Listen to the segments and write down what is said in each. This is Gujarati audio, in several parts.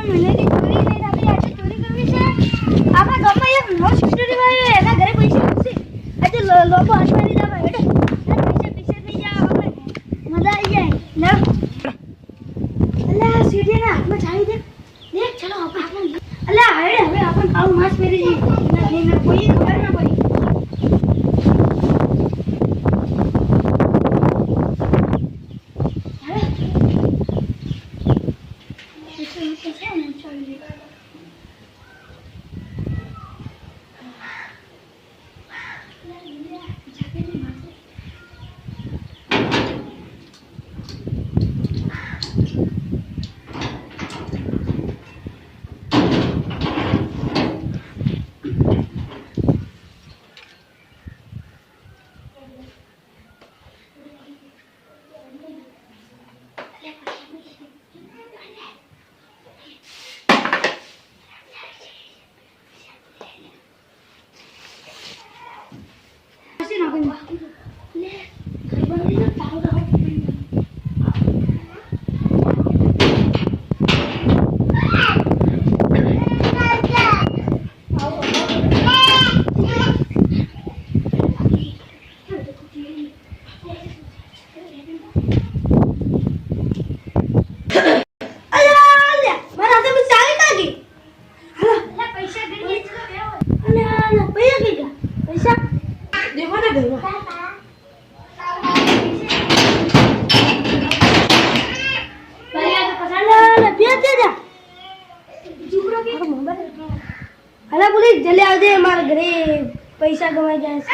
મહિનાની ચોરી લઈને આપણે આજે ચોરી કરવી છે. આપણા ગામમાં એક નવો સીસીટીવી આવ્યો, એના ઘરે પૈસા હશે. આજે લોકો હાથમાં લીધા હોય એટલે પૈસા થઈ જાય, આપણે મજા આવી જાય. અલ્યા સીડીના હાથમાં ચાવી દે. દેખ ચલો આપણે અલ્યા હવે આપણે આવું માસ પહેરી જઈએ. કોઈ ખબર ના પડી. અલા બોલી જલ્દી આવજે, મારા ઘરે પૈસા ગવાઈ જાય છે.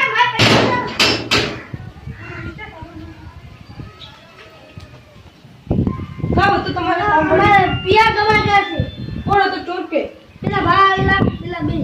કાવ તો તમારે અમારે પિયા ગવાઈ ગયા છે. કોણ હતો ચોર કે પેલા ભાઈ પેલા બે